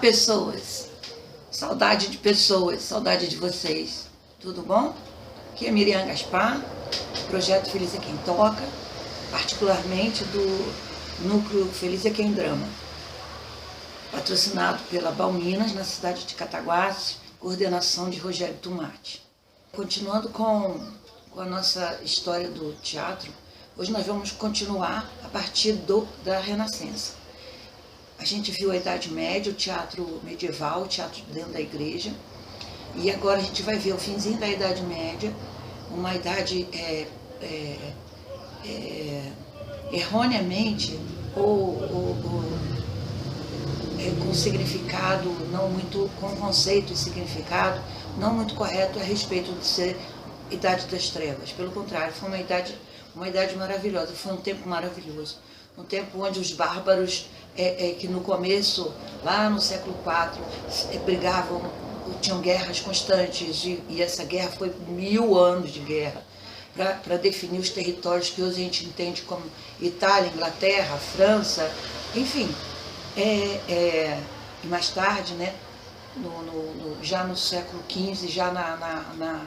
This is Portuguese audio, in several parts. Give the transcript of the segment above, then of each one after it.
pessoas! Saudade de pessoas, saudade de vocês. Tudo bom? Aqui é Miriam Gaspar, projeto Feliz é Quem Toca, particularmente do núcleo Feliz é Quem Drama, patrocinado pela Balminas, na cidade de Cataguases, coordenação de Rogério Tumati. Continuando com a nossa história do teatro, hoje nós vamos continuar a partir da Renascença. A gente viu a Idade Média, o teatro medieval, o teatro dentro da igreja, e agora a gente vai ver o finzinho da Idade Média, uma idade erroneamente com significado não muito, com conceito e significado não muito correto a respeito de ser Idade das Trevas. Pelo contrário, foi uma idade maravilhosa, foi um tempo maravilhoso. Um tempo onde os bárbaros, que no começo, lá no século IV, brigavam, tinham guerras constantes, e essa guerra foi 1000 anos de guerra, para definir os territórios que hoje a gente entende como Itália, Inglaterra, França, enfim. E mais tarde, né, já no século XV, já na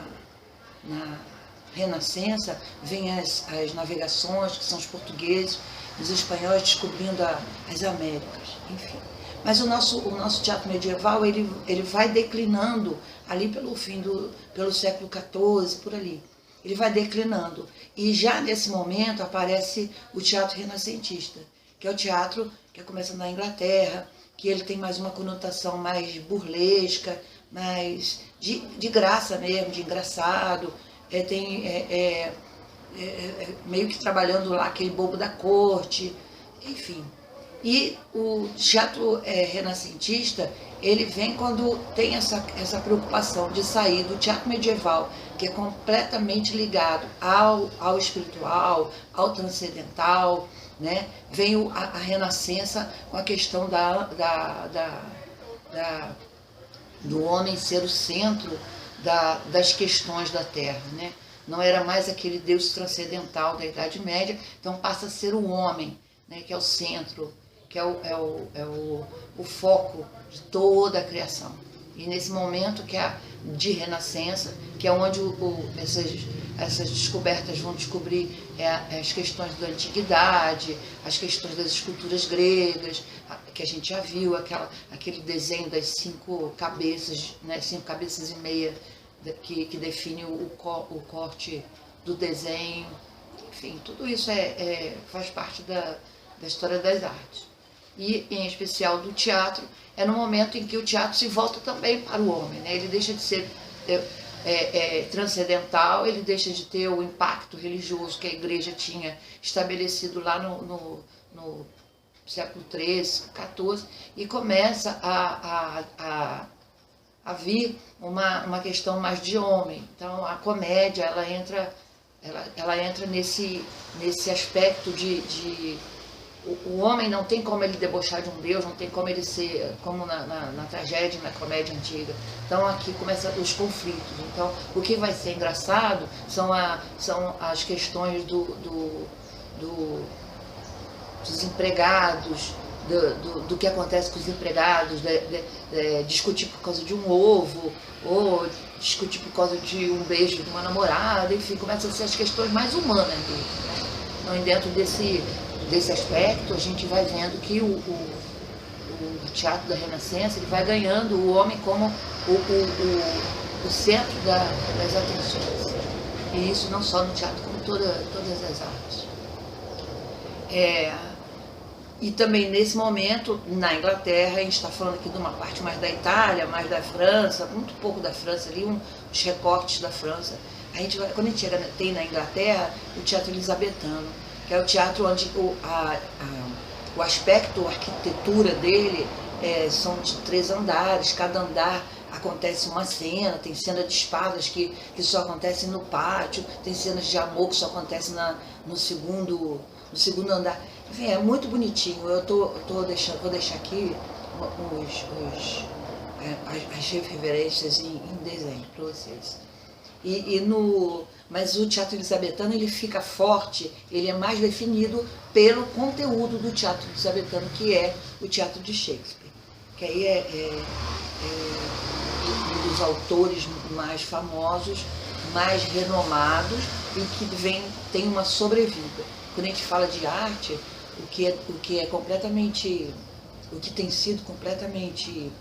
Renascença, vem as navegações, que são os portugueses, os espanhóis descobrindo as Américas, enfim. Mas o nosso teatro medieval, ele vai declinando ali pelo século XIV, por ali. Ele vai declinando. E já nesse momento aparece o teatro renascentista, que é o teatro que começa na Inglaterra, que ele tem mais uma conotação mais burlesca, mais de graça mesmo, de engraçado, meio que trabalhando lá aquele bobo da corte, enfim. E o teatro renascentista, ele vem quando tem essa preocupação de sair do teatro medieval, que é completamente ligado ao espiritual, ao transcendental, né? Vem a Renascença com a questão do homem ser o centro das questões da Terra, né? Não era mais aquele Deus transcendental da Idade Média, então passa a ser o homem, né? Que é o centro, que é o foco de toda a criação. E nesse momento de Renascença, que é onde essas descobertas vão descobrir as questões da antiguidade, as questões das esculturas gregas, que a gente já viu, aquele desenho das 5 cabeças, né, 5 cabeças e meia, que define o corte do desenho. Enfim, tudo isso faz parte da história das artes. E, em especial, do teatro, é no momento em que o teatro se volta também para o homem, né? Ele deixa de ser transcendental, ele deixa de ter o impacto religioso que a igreja tinha estabelecido lá no século XIII, XIV, e começa a vir uma questão mais de homem. Então, a comédia, ela entra nesse aspecto de o homem não tem como ele debochar de um Deus, não tem como ele ser, como na tragédia, na comédia antiga. Então aqui começam os conflitos. Então o que vai ser engraçado são as questões dos empregados, do que acontece com os empregados, discutir por causa de um ovo, ou discutir por causa de um beijo de uma namorada, enfim, começam a ser as questões mais humanas dele, né? Então, dentro desse aspecto, a gente vai vendo que o teatro da Renascença, ele vai ganhando o homem como o centro das atenções. E isso não só no teatro, como todas as artes. E também nesse momento, na Inglaterra, a gente está falando aqui de uma parte mais da Itália, mais da França, muito pouco da França ali, uns recortes da França. Quando a gente tem na Inglaterra o teatro elisabetano, que é o teatro onde o aspecto, a arquitetura dele são de 3 andares, cada andar acontece uma cena, tem cena de espadas que só acontecem no pátio, tem cenas de amor que só acontecem no segundo andar. Enfim, é muito bonitinho. Eu vou deixar aqui as referências em desenho para vocês. Mas o teatro elisabetano, ele fica forte, ele é mais definido pelo conteúdo do teatro elisabetano, que é o teatro de Shakespeare. que aí um dos autores mais famosos, mais renomados e que tem uma sobrevida. Quando a gente fala de arte, o que é completamente, o que tem sido completamente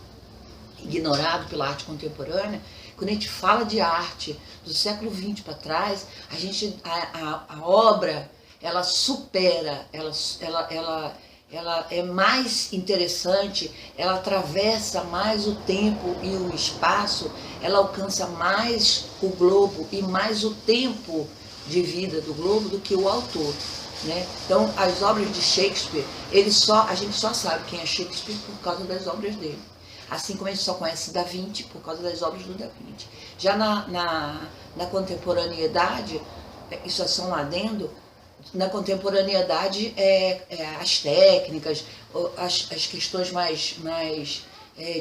ignorado pela arte contemporânea, quando a gente fala de arte do século XX para trás, a obra, ela supera, ela é mais interessante, ela atravessa mais o tempo e o espaço, ela alcança mais o globo e mais o tempo de vida do globo do que o autor. Né? Então, as obras de Shakespeare, a gente só sabe quem é Shakespeare por causa das obras dele. Assim como a gente só conhece Da Vinci por causa das obras do Da Vinci. Já na contemporaneidade, isso é só um adendo, na contemporaneidade as técnicas, as questões mais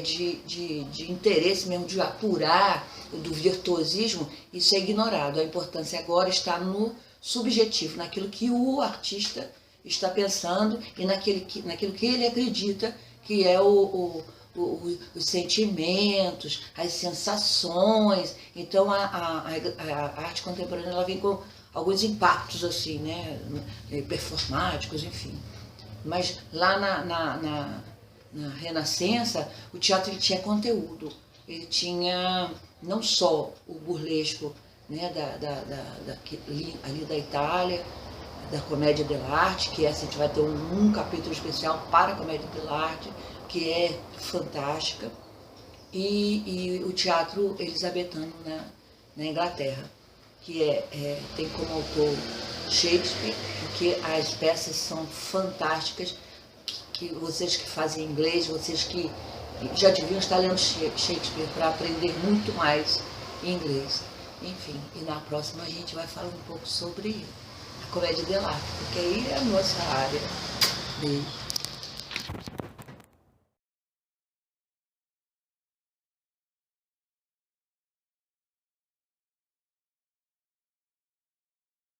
de interesse mesmo, de apurar, do virtuosismo, isso é ignorado. A importância agora está no subjetivo, naquilo que o artista está pensando e naquilo que ele acredita que é os sentimentos, as sensações. Então a arte contemporânea ela vem com alguns impactos assim, né, performáticos, enfim. Mas lá na Renascença, o teatro ele tinha conteúdo, ele tinha não só o burlesco, né, ali da Itália, da Commedia dell'arte, que essa a gente vai ter um capítulo especial para a Commedia dell'arte, que é fantástica, e o teatro elisabetano na Inglaterra, que tem como autor Shakespeare, porque as peças são fantásticas, que vocês que fazem inglês, vocês que já deviam estar lendo Shakespeare para aprender muito mais inglês. Enfim, e na próxima a gente vai falar um pouco sobre a Commedia dell'arte, porque aí é a nossa área. Beijo.